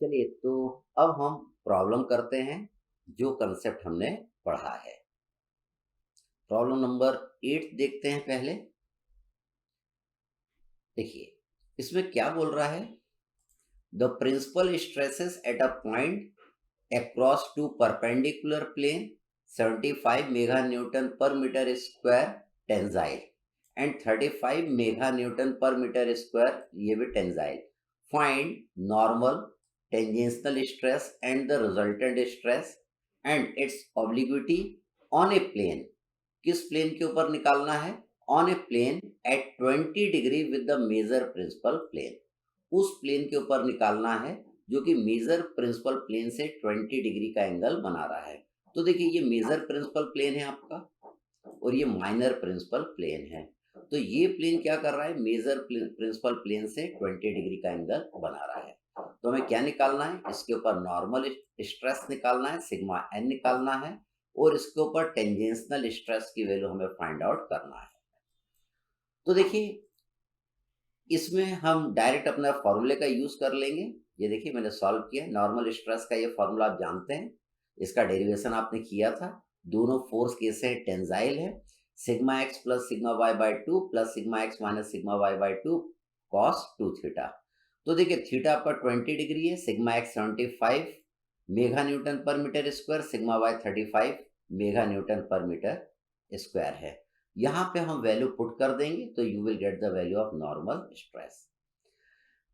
चलिए तो अब हम प्रॉब्लम करते हैं जो कंसेप्ट हमने पढ़ा है। प्रॉब्लम नंबर 8 देखते हैं पहले। देखिए इसमें क्या बोल रहा है, the principal stresses at a point across two perpendicular plane 75 mega newton per metre square tensile and 35 mega newton per metre square, ये भी tensile. Find normal tangential stress and the resultant stress and its obliquity on a plane. किस plane के ऊपर निकालना है? On a plane at 20 degree with the major principal plane. उस plane के ऊपर निकालना है जो कि मेजर प्रिंसिपल प्लेन से 20 डिग्री का एंगल बना रहा है। तो देखिए ये मेजर प्रिंसिपल प्लेन है आपका और ये माइनर प्रिंसिपल प्लेन है। तो ये प्लेन क्या कर रहा है, मेजर प्रिंसिपल प्लेन से 20 डिग्री का एंगल बना रहा है। तो हमें क्या निकालना है, इसके ऊपर नॉर्मल स्ट्रेस निकालना है, सिग्मा एन निकालना है, और इसके ऊपर टेंजेंशियल स्ट्रेस की वैल्यू हमें फाइंड आउट करना है। तो देखिए इसमें हम डायरेक्ट अपना फॉर्मूले का यूज कर लेंगे। ये देखिए मैंने सॉल्व किया। नॉर्मल स्ट्रेस का ये फॉर्मूला आप जानते हैं, इसका डेरिवेशन आपने किया था। दोनों फोर्स केस है, टेंजाइल है। Sigma x plus sigma y by two plus sigma x minus sigma y by two cos 2 theta. तो देखिए थीटा आपका 20 डिग्री है, sigma x 75 mega newton per metre square, sigma y 35 mega newton per metre square है। यहाँ पे हम value put कर देंगे तो you will get the value of normal stress.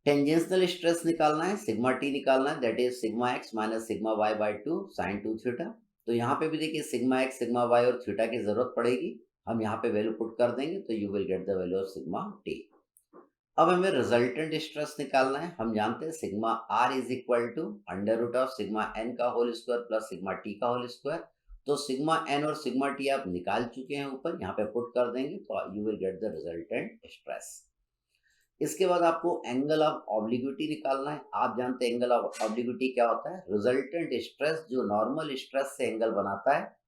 Tangential stress निकालना है, सिग्मा टी निकालना है, that is sigma x minus sigma y by two sine 2 theta. तो यहाँ पे भी देखिए सिग्मा एक्स सिग्मा वाई और थीटा की जरूरत पड़ेगी, हम यहाँ पे वैल्यू पुट कर देंगे तो you will get the value of sigma T. अब हमें रिजल्टेंट स्ट्रेस निकालना है। हम जानते हैं sigma R is equal to under root of sigma N का whole square plus sigma T का होल स्क्वायर। तो सिग्मा एन और सिग्मा टी आप निकाल चुके हैं ऊपर, यहाँ पे पुट कर देंगे तो you will get the resultant stress. इसके बाद आपको एंगल ऑफ ऑब्लिक्विटी निकालना है। आप जानते हैं एंगल ऑफ ऑब्लिक्विटी क्या होता है, रिजल्टेंट स्ट्रेस जो नॉर्मल स्ट्रेस से एंगल बनाता है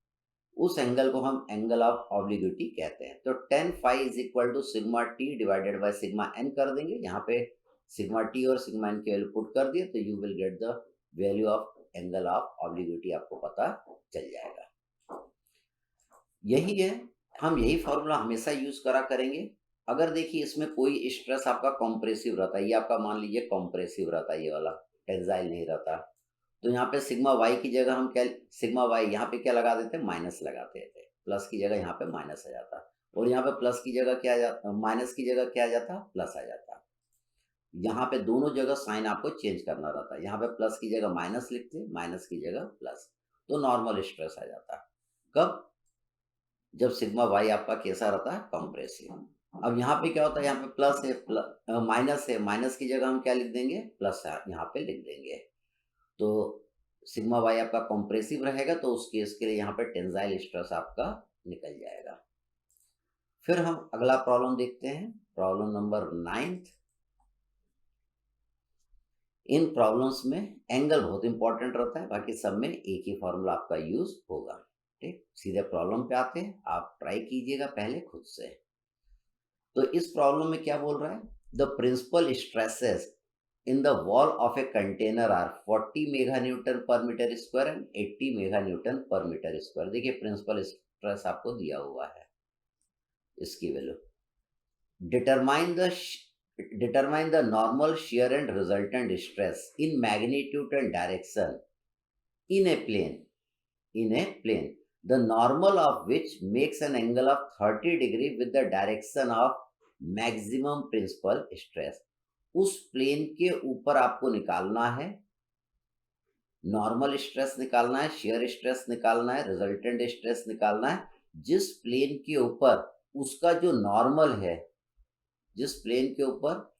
उस एंगल को हम एंगल ऑफ ऑब्लिक्विटी कहते हैं। तो tan phi is equal to sigma T divided by sigma N कर देंगे। यहाँ पे सिग्मा टी और सिग्मा एन की वैल्यू पुट कर दिए तो you will get the value of angle of obliquity, आपको पता चल जाएगा। यही है, हम यही फॉर्मूला हमेशा यूज करा करेंगे। अगर देखिए इसमें कोई स्ट्रेस आपका कॉम्प्रेसिव रहता है, ये आपका मान लीजिए कॉम्प्रेसिव रहता है, ये वाला टेंसाइल नहीं रहता, तो यहाँ पे सिग्मा वाई की जगह हम क्या, सिग्मा वाई यहाँ पे क्या लगा देते हैं, माइनस लगाते थे। प्लस की जगह यहाँ पे माइनस आ जाता, और यहाँ पे प्लस की जगह क्या आ जाता, माइनस की जगह क्या आ जाता, प्लस आ जाता। यहाँ पे दोनों जगह साइन आपको चेंज करना रहता है। यहाँ पे प्लस की जगह माइनस लिखते, माइनस की जगह प्लस, तो नॉर्मल स्ट्रेस आ जाता। कब? जब सिग्मा वाई आपका कैसा रहता है, कॉम्प्रेसिव। अब यहाँ पे क्या होता है, यहाँ पे प्लस है, माइनस है, माइनस की जगह हम क्या लिख देंगे, प्लस यहाँ पे लिख देंगे। तो सिग्मा वाई आपका कॉम्प्रेसिव रहेगा तो उस केस के लिए यहाँ पे टेंसाइल स्ट्रेस आपका निकल जाएगा। फिर हम अगला प्रॉब्लम देखते हैं, प्रॉब्लम नंबर 9। इन प्रॉब्लम्स में एंगल बहुत इंपॉर्टेंट रहता है, बाकी सब में एक ही फॉर्मूला आपका यूज होगा। ठीक, सीधे प्रॉब्लम पे आते हैं, आप ट्राई कीजिएगा पहले खुद से। तो इस प्रॉब्लम में क्या बोल रहा है, the principal stresses in the wall of a container are 40 meganewton per metre square and 80 meganewton per metre square. देखिए प्रिंसिपल स्ट्रेस आपको दिया हुआ है, इसकी value. Determine the normal shear and resultant stress in magnitude and direction in a plane the normal of which makes an angle of 30 degree with the direction of maximum principal stress। उस plane के ऊपर आपको निकालना है, normal stress निकालना है, shear stress निकालना है, रिजल्टेंट स्ट्रेस निकालना है, जिस प्लेन के ऊपर उसका जो नॉर्मल है, जिस प्लेन के ऊपर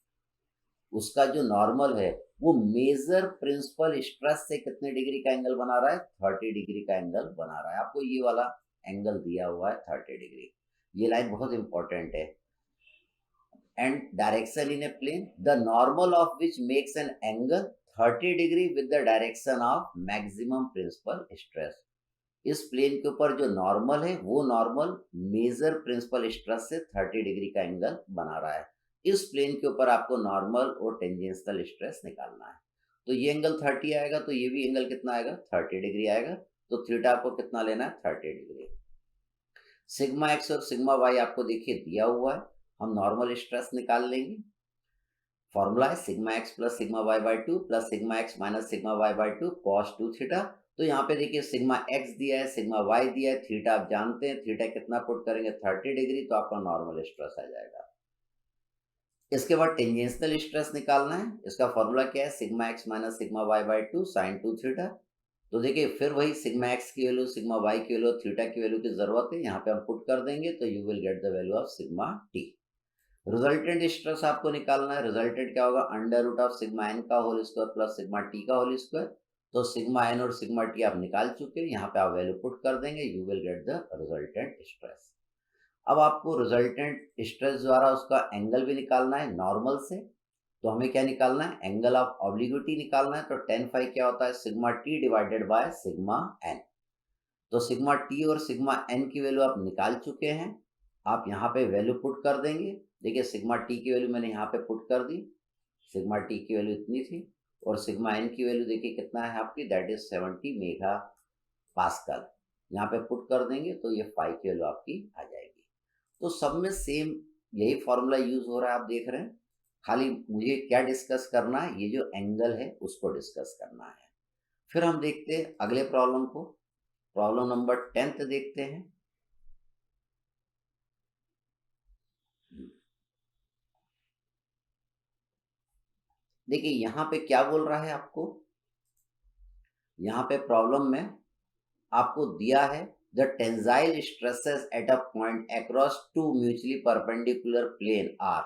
उसका जो नॉर्मल है वो मेजर प्रिंसिपल स्ट्रेस से कितने डिग्री का एंगल बना रहा है, 30 डिग्री का एंगल बना रहा है। आपको ये वाला एंगल दिया हुआ है 30 डिग्री। ये लाइन बहुत इंपॉर्टेंट है। and direction in a plane the normal of which makes an angle 30 degree with the direction of maximum principal stress। इस प्लेन के ऊपर जो नॉर्मल है वो नॉर्मल मेजर प्रिंसिपल स्ट्रेस से 30 डिग्री का एंगल बना रहा है। इस प्लेन के ऊपर आपको नॉर्मल और टेंजेंशियल स्ट्रेस निकालना है। तो ये एंगल 30 आएगा, तो ये भी एंगल कितना आएगा, 30 डिग्री आएगा। तो थीटा आपको कितना लेना है, 30 डिग्री। सिग्मा एक्स और सिग्मा वाई आपको देखिए दिया हुआ है, हम नॉर्मल स्ट्रेस निकाल लेंगे। फॉर्मूला है sigma x plus sigma y by two plus sigma x minus sigma y by two cos 2 theta. तो यहाँ पे देखिए सिग्मा एक्स दिया है, सिग्मा वाई दिया है, थीटा आप जानते हैं, थीटा कितना पुट करेंगे, 30 डिग्री, तो आपका नॉर्मल स्ट्रेस आ जाएगा। इसके बाद टेंजेंशियल स्ट्रेस निकालना है। इसका फॉर्मूला क्या है, sigma x minus sigma y by two sine 2 theta. तो देखिए फिर वही सिग्मा एक्स की वैल्यू, सिग्मा वाई की वैल्यू, थीटा की वैल्यू की जरूरत है, यहाँ पे हम पुट कर देंगे, तो you will get the value of sigma T. Resultant stress आपको निकालना है। रिजल्टेंट क्या होगा, under root of sigma N का whole square plus sigma T का होल स्क्वायर। तो सिग्मा एन और सिग्मा टी आप निकाल चुके हैं, यहाँ पे आप वैल्यू पुट कर देंगे, you will get the resultant stress. अब आपको रिजल्टेंट स्ट्रेस द्वारा उसका एंगल भी निकालना है नॉर्मल से। तो हमें क्या निकालना है, एंगल ऑफ ऑब्लिक्विटी निकालना है। तो tan फाई क्या होता है, sigma T divided by sigma N. तो सिग्मा टी और सिग्मा एन की वैल्यू आप निकाल चुके हैं, आप यहाँ पे वैल्यू पुट कर देंगे। देखिए सिग्मा टी की वैल्यू मैंने यहाँ पे पुट कर दी, सिग्मा टी की वैल्यू इतनी थी, और सिग्मा एन की वैल्यू देखिए कितना है आपकी, दैट इज 70 मेगा पास्कल। यहाँ पे पुट कर देंगे तो ये फाई की वैल्यू आपकी आ जाएगी। तो सब में सेम यही फॉर्मूला यूज हो रहा है, आप देख रहे हैं। खाली मुझे क्या डिस्कस करना है, ये जो एंगल है उसको डिस्कस करना है। फिर हम देखते हैं अगले प्रॉब्लम को, प्रॉब्लम नंबर 10 देखते हैं। देखिए यहाँ पे क्या बोल रहा है आपको, यहाँ पे प्रॉब्लम में आपको दिया है the tensile stresses at a point across two mutually perpendicular plane are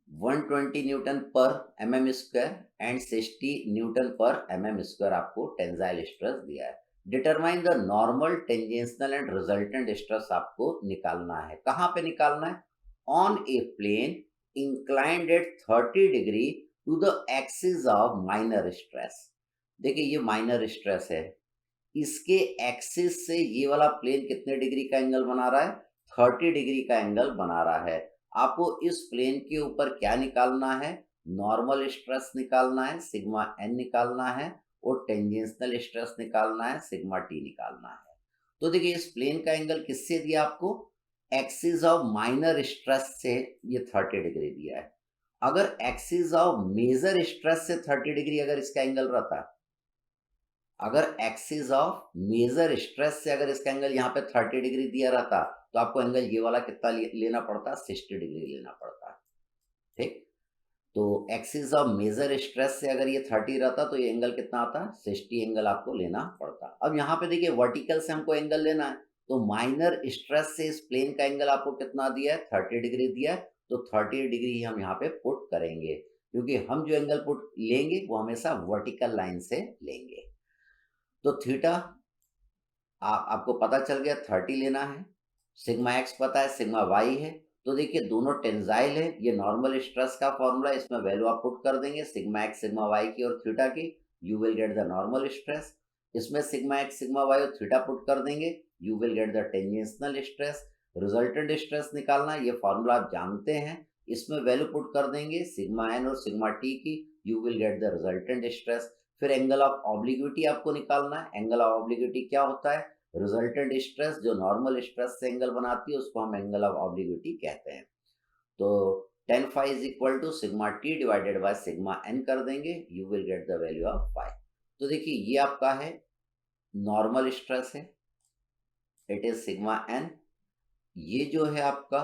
120 newton per mm square and 60 newton per mm square. आपको टेंसाइल स्ट्रेस दिया है। Determine the normal, tangential and resultant stress आपको निकालना है। कहाँ पे निकालना है, on a plane inclined at 30 degree to the axis of minor stress. देखिए ये माइनर स्ट्रेस है, इसके एक्सिस से ये वाला प्लेन कितने डिग्री का एंगल बना रहा है, 30 डिग्री का एंगल बना रहा है। आपको इस प्लेन के ऊपर क्या निकालना है, नॉर्मल स्ट्रेस निकालना है, सिग्मा एन निकालना है, और टेंजेंशियल स्ट्रेस निकालना है, सिग्मा टी निकालना है। तो देखिए इस प्लेन का एंगल किससे दिया आपको, एक्सिस ऑफ माइनर स्ट्रेस से ये 30 डिग्री दिया है। अगर एक्सिस ऑफ मेजर स्ट्रेस से 30 डिग्री अगर इसका एंगल रहता, अगर एक्सिस ऑफ मेजर स्ट्रेस से अगर इसका एंगल यहाँ पे 30 डिग्री दिया रहता, तो आपको एंगल ये वाला कितना लेना पड़ता, 60 डिग्री लेना पड़ता। ठीक, तो एक्सिस ऑफ मेजर स्ट्रेस से अगर ये 30 रहता तो ये एंगल कितना आता, 60 एंगल आपको लेना पड़ता। अब यहाँ पे देखिए वर्टिकल से हमको एंगल लेना है, तो माइनर स्ट्रेस से इस प्लेन का एंगल आपको कितना दिया है, 30 डिग्री दिया है। तो 30 डिग्री ही हम यहाँ पे पुट करेंगे, क्योंकि हम जो एंगल पुट लेंगे वो हमेशा वर्टिकल लाइन से लेंगे। तो थीटा आपको पता चल गया, 30 लेना है। सिग्मा एक्स पता है, सिग्मा वाई है। तो देखिए दोनों टेंजाइल है, ये नॉर्मल स्ट्रेस का फॉर्मूला, इसमें वैल्यू आप पुट कर देंगे, सिग्मा एक्स सिग्मा वाई की और थीटा की, you will get the normal stress. इसमें सिग्मा एक्स सिग्मा वाई और थीटा पुट कर देंगे, you will get the tangential stress. Resultant stress निकालना, ये फॉर्मूला आप जानते हैं, इसमें वैल्यू पुट कर देंगे सिग्मा एन और सिग्मा टी की, you will get the resultant stress. फिर एंगल ऑफ ऑब्लिक्विटी आपको निकालना है। एंगल ऑफ ऑब्लिक्विटी क्या होता है, रिजल्टेंट स्ट्रेस जो नॉर्मल स्ट्रेस से एंगल बनाती है उसको हम एंगल ऑफ ऑब्लिक्विटी कहते हैं। तो tan phi is equal to sigma T divided by sigma N कर देंगे, you will get the value of phi। तो देखिए ये आपका है नॉर्मल स्ट्रेस है, इट इज सिग्मा एन। ये जो है आपका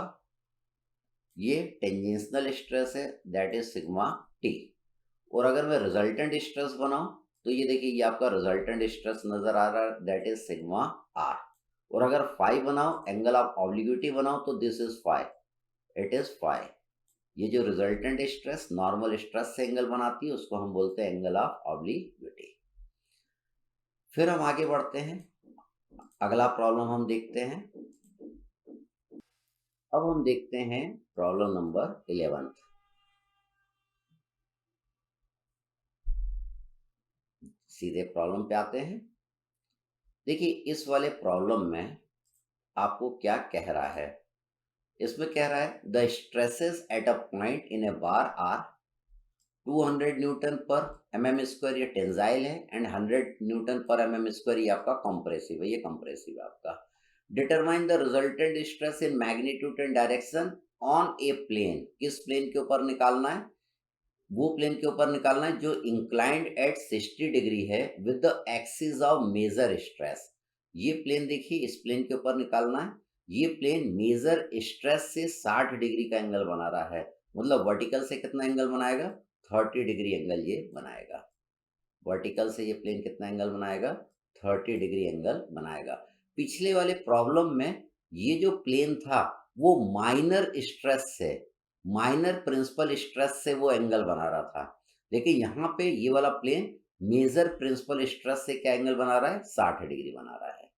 ये टेंजेंशियल स्ट्रेस है, दैट इज सिग्मा टी। और अगर मैं रिजल्टेंट स्ट्रेस बनाऊं तो ये देखिए ये आपका रिजल्टेंट स्ट्रेस नजर आ रहा है, दैट इज सिग्मा आर। और अगर फाई बनाओ, एंगल ऑफ ऑब्लिक्विटी बनाओ, तो this is phi, it is phi. ये जो रिजल्टेंट स्ट्रेस नॉर्मल स्ट्रेस से एंगल बनाती है उसको हम बोलते हैं एंगल ऑफ ऑब्लिक्विटी। फिर हम आगे बढ़ते हैं, अगला प्रॉब्लम हम देखते हैं। अब हम देखते हैं प्रॉब्लम नंबर 11। सीधे प्रॉब्लम पे आते हैं। देखिए इस वाले प्रॉब्लम में आपको क्या कह रहा है, इसमें कह रहा है the stresses at a point in a bar are 200 newton per mm square ये टेंजाइल है and 100 newton per mm square ये आपका कंप्रेसिव है, ये कंप्रेसिव है आपका। Determine the resultant stress in magnitude and direction on a plane, किस plane के ऊपर निकालना है? वो प्लेन के ऊपर निकालना है जो इंक्लाइंड एट 60 डिग्री है with the axis of major stress. ये प्लेन देखिए, इस प्लेन के ऊपर निकालना है। ये प्लेन मेजर स्ट्रेस से 60 डिग्री का एंगल बना रहा है, मतलब वर्टिकल से कितना एंगल बनाएगा? 30 डिग्री एंगल ये बनाएगा। वर्टिकल से ये प्लेन कितना एंगल बनाएगा? 30 डिग्री एंगल बनाएगा। पिछले वाले प्रॉब्लम में ये जो प्लेन था वो माइनर स्ट्रेस से, माइनर प्रिंसिपल स्ट्रेस से वो एंगल बना रहा था, लेकिन यहाँ पे ये वाला प्लेन मेजर प्रिंसिपल स्ट्रेस से क्या एंगल बना रहा है? 60 डिग्री बना रहा है।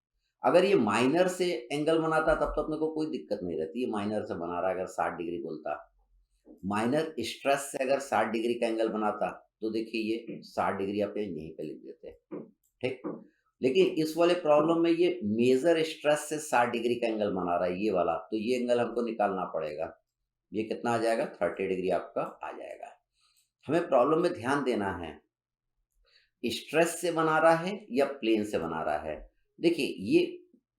अगर ये माइनर से एंगल बनाता तब तो अपने को कोई दिक्कत नहीं रहती, ये माइनर से बना रहा है, अगर 60 डिग्री बोलता, माइनर स्ट्रेस से अगर 60 डिग्री का एंगल बनाता तो देखिए ये 60 डिग्री आप यहीं पे लिख देते, ठीक। लेकिन इस वाले प्रॉब्लम में ये मेजर स्ट्रेस से 60 डिग्री का एंगल बना रहा है ये वाला, तो ये एंगल हमको निकालना पड़ेगा। ये कितना आ जाएगा? 30 डिग्री आपका आ जाएगा। हमें प्रॉब्लम में ध्यान देना है, स्ट्रेस से बना रहा है या प्लेन से बना रहा है। देखिए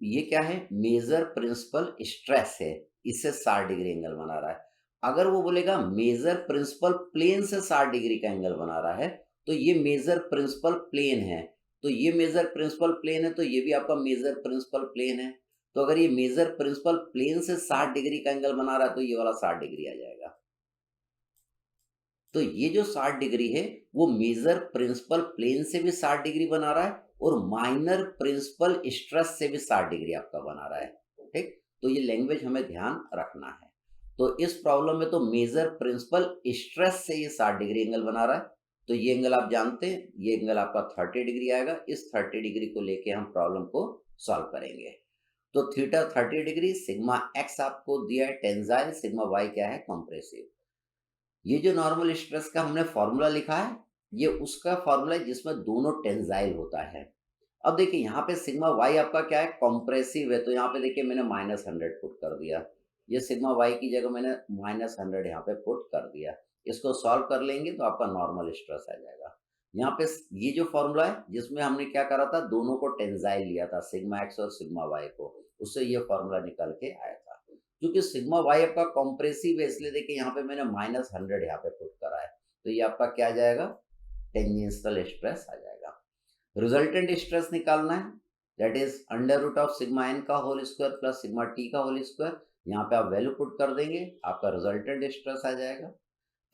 ये क्या है? मेजर प्रिंसिपल स्ट्रेस है, इससे 60 डिग्री एंगल बना रहा है। अगर वो बोलेगा मेजर प्रिंसिपल प्लेन से 60 डिग्री का एंगल बना रहा है, तो ये मेजर प्रिंसिपल प्लेन है, तो ये मेजर प्रिंसिपल प्लेन है, तो ये भी आपका मेजर प्रिंसिपल प्लेन है। तो अगर ये मेजर प्रिंसिपल प्लेन से 60 डिग्री का एंगल बना रहा है तो ये वाला 60 डिग्री आ जाएगा। तो ये जो 60 डिग्री है वो मेजर प्रिंसिपल प्लेन से भी 60 डिग्री बना रहा है और माइनर प्रिंसिपल स्ट्रेस से भी 60 डिग्री आपका बना रहा है, ठीक। तो ये लैंग्वेज हमें ध्यान रखना है। तो इस प्रॉब्लम में तो मेजर प्रिंसिपल स्ट्रेस से ये 60 डिग्री एंगल बना रहा है, तो ये एंगल आप जानते हैं, ये एंगल आपका 30 डिग्री आएगा। इस 30 डिग्री को लेके हम प्रॉब्लम को सॉल्व करेंगे। तो थीटा 30 डिग्री, सिग्मा एक्स आपको दिया है टेंजाइल, सिग्मा वाई क्या है? कंप्रेसिव। ये जो नॉर्मल स्ट्रेस का हमने फॉर्मूला लिखा है, ये उसका फॉर्मूला है जिसमें दोनों टेंजाइल होता है। अब देखिए यहाँ पे सिग्मा वाई आपका क्या है? कंप्रेसिव है, तो यहाँ पे देखिए मैंने -100 पुट कर दिया। ये सिग्मा वाई की जगह मैंने -100 यहाँ पे पुट कर दिया। इसको सॉल्व कर लेंगे तो आपका नॉर्मल स्ट्रेस आ जाएगा। यहाँ पे ये जो फॉर्मूला है जिसमें हमने क्या करा था? दोनों को टेंजाइल लिया था, सिग्मा एक्स और सिग्मा वाई को, उससे ये फॉर्मूला निकल के आया था। क्योंकि सिग्मा वाई आपका कॉम्प्रेसिव है, इसलिए देखिए यहाँ पे मैंने -100 यहाँ पे पुट करा है, तो ये आपका क्या आ जाएगा? टेंजेंशियल स्ट्रेस आ जाएगा। रिजल्टेंट स्ट्रेस निकालना है, दैट इज √ऑफ सिग्मा एन का whole square plus sigma T का होल स्क्वायर। यहाँ पे आप वैल्यू पुट कर देंगे, आपका रिजल्टेंट स्ट्रेस आ जाएगा।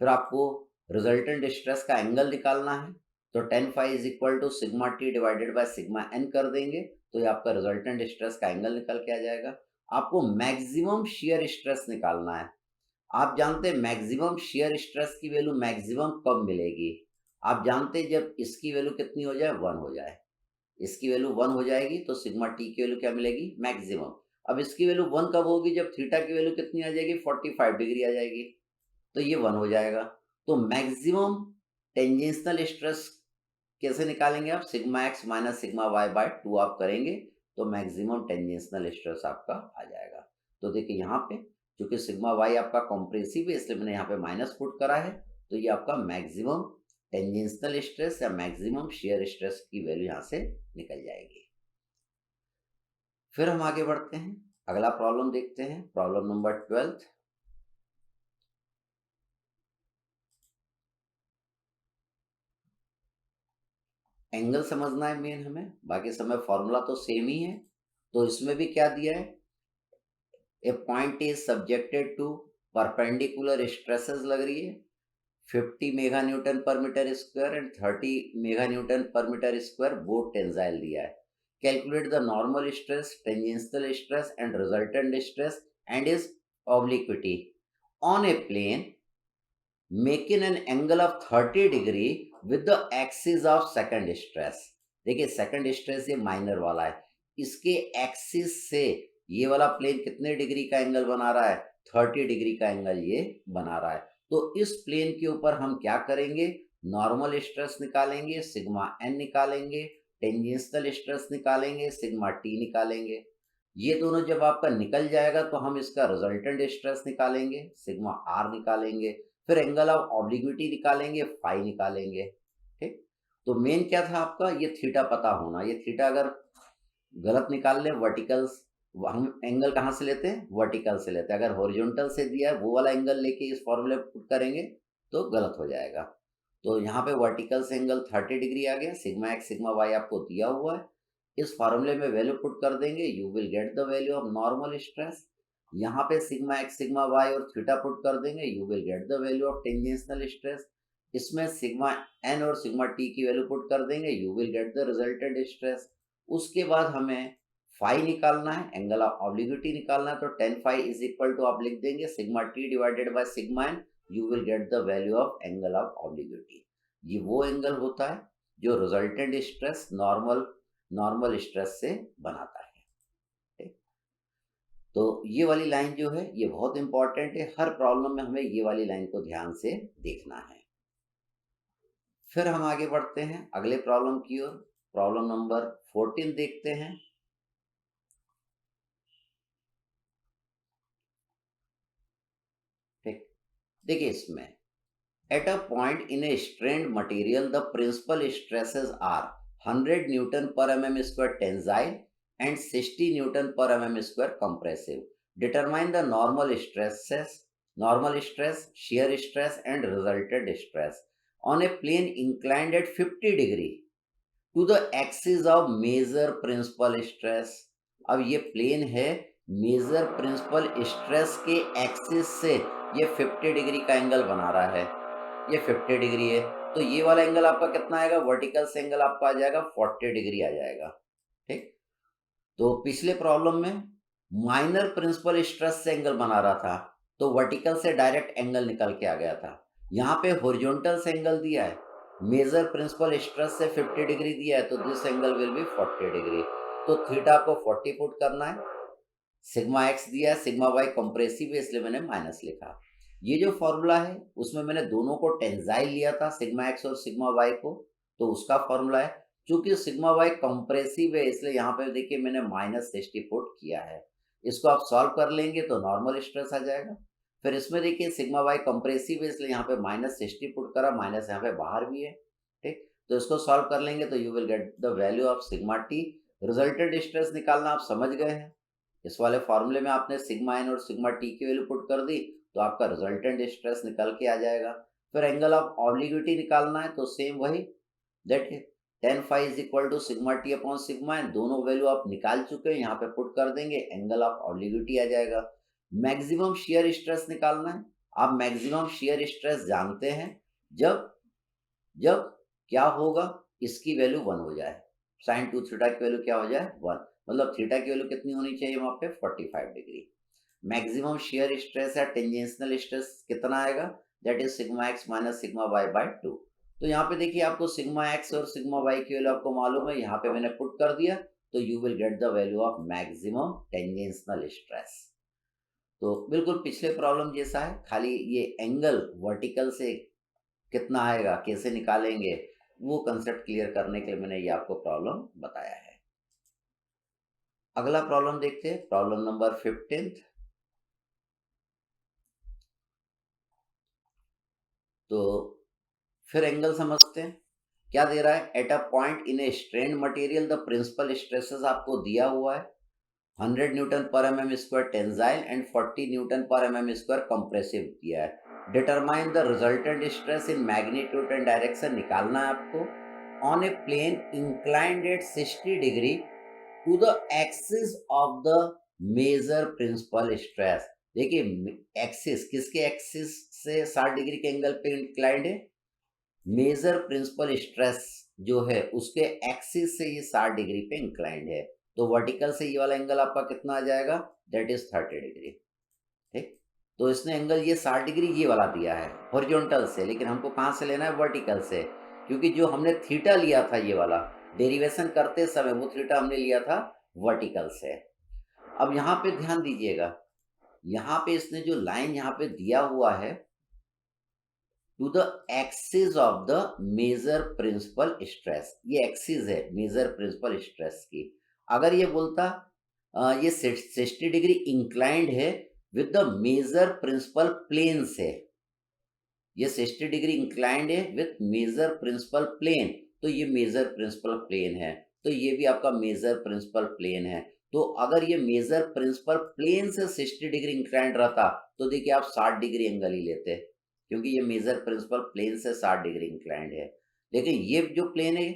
फिर आपको रिजल्टेंट स्ट्रेस का एंगल निकालना है, तो tan phi is equal to sigma T divided by sigma N कर देंगे, तो ये आपका रिजल्टेंट स्ट्रेस का एंगल निकल के आ जाएगा। आपको मैक्सिमम शियर स्ट्रेस निकालना है। आप जानते हैं मैक्सिमम शियर स्ट्रेस की वैल्यू मैक्सिमम कब मिलेगी? आप जानते हैं जब इसकी वैल्यू कितनी हो जाए? 1 हो जाए। इसकी वैल्यू 1 हो जाएगी तो सिग्मा टी की वैल्यू क्या मिलेगी? मैक्सिमम। अब इसकी वैल्यू 1 कब होगी? जब थीटा की वैल्यू कितनी आ जाएगी? 45 डिग्री आ जाएगी, तो ये 1 हो जाएगा। तो मैक्सिमम टेंजेंशियल स्ट्रेस कैसे निकालेंगे आप? Sigma x minus sigma y by 2 आप करेंगे तो मैक्सिमम टेंजेंशियल स्ट्रेस आपका आ जाएगा। तो देखिए यहाँ पे क्योंकि सिग्मा वाई आपका कॉम्प्रेसिव है इसलिए मैंने यहाँ पे माइनस पुट करा है, तो ये आपका मैक्सिमम टेंजेंशियल स्ट्रेस या मैक्सिमम शियर स्ट्रेस की वैल्यू यहाँ से निकल जाएगी। फिर हम आगे बढ़ते हैं, अगला प्रॉब्लम देखते हैं, प्रॉब्लम नंबर 12। एंगल समझना है मेन हमें, बाकी समय फॉर्मूला तो सेम ही है। तो इसमें भी क्या दिया है? A point is subjected to perpendicular stresses लग रही है, 50 mega newton per metre square and 30 mega newton per metre square, both tensile दिया है। Calculate the normal stress, tangential stress and resultant stress and is obliquity on a plane making an angle of 30 degree with the axis of second stress. देखिए second stress ये minor वाला है, इसके axis से ये वाला प्लेन कितने degree का एंगल बना रहा है? 30 डिग्री का एंगल ये बना रहा है। तो इस प्लेन के ऊपर हम क्या करेंगे? नॉर्मल स्ट्रेस निकालेंगे, सिग्मा एन निकालेंगे, टेंजेंशियल स्ट्रेस निकालेंगे, सिग्मा टी निकालेंगे। ये दोनों जब आपका निकल जाएगा तो हम इसका रिजल्टेंट स्ट्रेस निकालेंगे, सिग्मा आर निकालेंगे। फिर एंगल ऑफ ऑब्लिक्विटी निकालेंगे, फाई निकालेंगे। ठीक, तो मेन क्या था आपका, ये थीटा पता होना। ये थीटा अगर गलत निकाल ले वर्टिकल्स, हम एंगल कहाँ से लेते हैं, वर्टिकल से लेते हैं। अगर हॉरिजॉन्टल से दिया है वो वाला एंगल लेके इस फॉर्मूले पुट करेंगे तो गलत हो जाएगा। तो यहाँ पे वर्टिकल से एंगल 30 डिग्री आ गया, सिग्मा एक्स सिग्मा वाई आपको दिया हुआ है। इस फार्मूले में वैल्यू पुट कर देंगे, you will get the value of normal stress. यहाँ पे सिग्मा एक्स सिग्मा वाई और थीटा पुट कर देंगे, you will get the value of tangential stress. इसमें सिग्मा एन और सिग्मा टी की वैल्यू पुट कर देंगे, you will get the resultant stress. उसके बाद हमें फाई निकालना है, एंगल ऑफ ऑब्लिक्विटी निकालना है, तो tan phi is equal to आप लिख देंगे sigma T divided by sigma N, you will get the value of angle of obliquity. ये वो एंगल होता है जो रिजल्टेंट स्ट्रेस नॉर्मल स्ट्रेस से बनाता है। ठीक? तो ये वाली लाइन जो है ये बहुत इंपॉर्टेंट है, हर प्रॉब्लम में हमें ये वाली लाइन को ध्यान से देखना है। फिर हम आगे बढ़ते हैं अगले प्रॉब्लम की ओर। प्रॉब्लम नंबर 14 देखते हैं। ठीक, देखिए इसमें at a point in a strained material the principal stresses are 100 newton per mm square tensile and 60 newton per mm square compressive. Determine the normal stress, shear stress and resultant stress on a plane inclined at 50 degree to the axis of major principal stress. अब ये plane है, major principal stress के axis से ये 50 degree का angle बना रहा है। ये 50 डिग्री है, तो ये वाला एंगल आपका कितना आएगा, वर्टिकल से एंगल आपका आ जाएगा 40 डिग्री आ जाएगा। ठीक, तो पिछले प्रॉब्लम में माइनर प्रिंसिपल स्ट्रेस से एंगल बना रहा था, तो वर्टिकल से डायरेक्ट एंगल निकल के आ गया था। यहाँ पे हॉरिजॉन्टल से एंगल दिया है, मेजर प्रिंसिपल स्ट्रेस से 50 डिग्री दिया है, तो this angle will be 40 degree. तो थीटा को 40 पुट करना है, सिग्मा एक्स दिया है, सिग्मा वाई कंप्रेसिव है इसलिए मैंने माइनस लिखा। ये जो फॉर्मूला है उसमें मैंने दोनों को टेंसाइल लिया था, सिग्मा एक्स और सिग्मा वाई को, तो उसका फॉर्मूला है। चूंकि सिग्मा वाई कंप्रेसिव है इसलिए यहाँ पे देखिए मैंने -60 पुट किया है। इसको आप सॉल्व कर लेंगे तो नॉर्मल स्ट्रेस आ जाएगा। फिर इसमें देखिए सिग्मा वाई कंप्रेसिव है इसलिए यहाँ पे -60 पुट करा, माइनस यहाँ पे बाहर भी है। ठीक, तो इसको सॉल्व कर लेंगे तो you will get the value of sigma T. Resultant stress निकालना आप समझ गए हैं। इस वाले फॉर्मूले में आपने सिग्मा एन और सिग्मा टी की वैल्यू पुट कर दी तो आपका रिजल्टेंट स्ट्रेस निकल के आ जाएगा। फिर एंगल ऑफ ऑब्लिक्विटी निकालना है, तो सेम वही, that tan phi is equal to sigma T upon sigma N. दोनों वैल्यू आप निकाल चुके हैं, यहाँ पे पुट कर देंगे, एंगल ऑफ ऑब्लिक्विटी आ जाएगा। मैक्सिमम शियर स्ट्रेस निकालना है। आप मैक्सिमम शियर स्ट्रेस जानते हैं, जब जब क्या होगा, इसकी वैल्यू 1 हो जाए, साइन 2 थीटा की वैल्यू क्या हो जाए 1, मतलब थीटा की वैल्यू कितनी होनी चाहिए वहां पे 45 डिग्री। मैक्सिमम शियर स्ट्रेस या टेंजेंशियल स्ट्रेस कितना आएगा, that is sigma x minus sigma y by 2। तो यहाँ पे देखिए आपको सिग्मा एक्स और सिग्मा वाई की वैल्यू आपको मालूम है, यहाँ पे मैंने पुट कर दिया, तो you will get the value of maximum tangential stress. तो बिल्कुल पिछले प्रॉब्लम जैसा है, खाली ये एंगल वर्टिकल से कितना आएगा, कैसे निकालेंगे, वो कंसेप्ट क्लियर करने के लिए मैंने ये आपको प्रॉब्लम बताया है। अगला प्रॉब्लम देखते हैं, प्रॉब्लम नंबर 15। तो फिर एंगल समझते हैं, क्या दे रहा है, at a point in a strained material the principal stresses आपको दिया हुआ है, 100 newton per mm square tensile and 40 newton per mm square compressive दिया है। Determine the resultant stress in magnitude and direction निकालना है आपको। On a plane inclined at 60 degree to the axis of the major principal stress. देखिए axis, किसके axis से 60 degree के angle पे इंक्लाइंड है, मेजर प्रिंसिपल स्ट्रेस जो है उसके एक्सिस से ये 60 डिग्री पे इंक्लाइंड है, तो वर्टिकल से ये वाला एंगल आपका कितना आ जाएगा, दैट इज 30 डिग्री। ठीक, तो इसने एंगल ये 60 डिग्री ये वाला दिया है हॉरिजॉन्टल से, लेकिन हमको कहाँ से लेना है, वर्टिकल से, क्योंकि जो हमने थीटा लिया था ये वाला डेरिवेशन करते समय, वो थीटा हमने लिया था वर्टिकल से। अब यहाँ पे ध्यान दीजिएगा, यहाँ पे इसने जो लाइन यहाँ पे दिया हुआ है, to the axis of the major principal stress, ये एक्सिस है मेजर प्रिंसिपल स्ट्रेस की। अगर ये बोलता ये 60 डिग्री इंक्लाइंड है with the major principal plane से, ये 60 डिग्री इंक्लाइंड है विथ मेजर प्रिंसिपल प्लेन, तो ये मेजर प्रिंसिपल प्लेन है, तो ये भी आपका मेजर प्रिंसिपल प्लेन है। तो अगर ये मेजर प्रिंसिपल प्लेन से 60 डिग्री इंक्लाइंड रहता तो देखिए आप 60 डिग्री एंगल ही लेते, क्योंकि ये मेजर प्रिंसिपल प्लेन से 60 डिग्री इंक्लाइंड है। लेकिन ये जो प्लेन है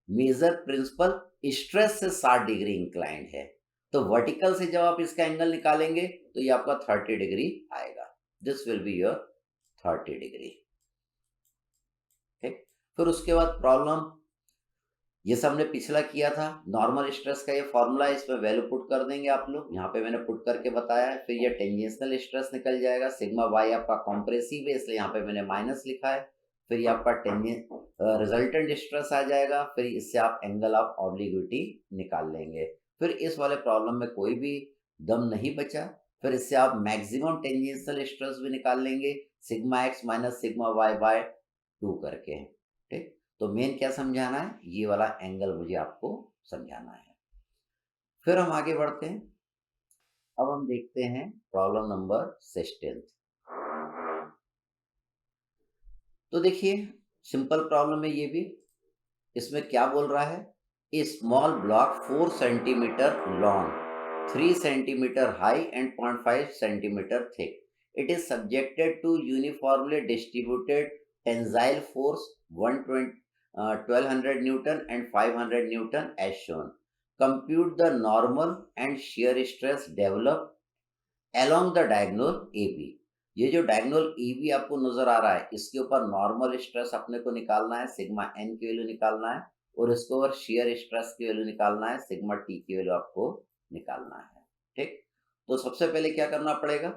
मेजर प्रिंसिपल स्ट्रेस से 60 डिग्री इंक्लाइंड है, तो वर्टिकल से जब आप इसका एंगल निकालेंगे तो ये आपका 30 डिग्री आएगा। This will be your 30 degree. ठीक, फिर उसके बाद प्रॉब्लम, ये सब हमने पिछला किया था। नॉर्मल स्ट्रेस का ये फॉर्मूला है, इसमें वैल्यू पुट कर देंगे आप लोग, यहाँ पे मैंने पुट करके बताया है। फिर ये टेंजेंशियल स्ट्रेस निकल जाएगा, सिग्मा वाई आपका कॉम्प्रेसिव है इसलिए यहाँ पे मैंने माइनस लिखा है। फिर ये आपका रिजल्टेंट स्ट्रेस आ जाएगा, फिर इससे आप एंगल ऑफ ऑब्लिक्विटी निकाल लेंगे। फिर इस वाले प्रॉब्लम में कोई भी दम नहीं बचा, फिर इससे आप मैक्सिमम टेंजेंशियल स्ट्रेस भी निकाल लेंगे, sigma x minus sigma y by 2 करके। ठीक, तो मेन क्या समझाना है, ये वाला एंगल मुझे आपको समझाना है। फिर हम आगे बढ़ते हैं। अब हम देखते हैं प्रॉब्लम नंबर 16। तो देखिए सिंपल प्रॉब्लम है ये भी। इसमें क्या बोल रहा है, a small block 4 centimetre long, 3 centimetre high and 0.5 centimetre thick, it is subjected to uniformly distributed tensile force 1200 Newton and 500 Newton as shown. Compute the normal and shear stress developed along the diagonal AB. ये जो diagonal AB आपको नजर आ रहा है, इसके ऊपर normal stress अपने को निकालना है, सिग्मा n की वैल्यू निकालना है, और इसके ऊपर शेयर स्ट्रेस की वैल्यू निकालना है, सिग्मा t की वैल्यू आपको निकालना है। ठीक, तो सबसे पहले क्या करना पड़ेगा,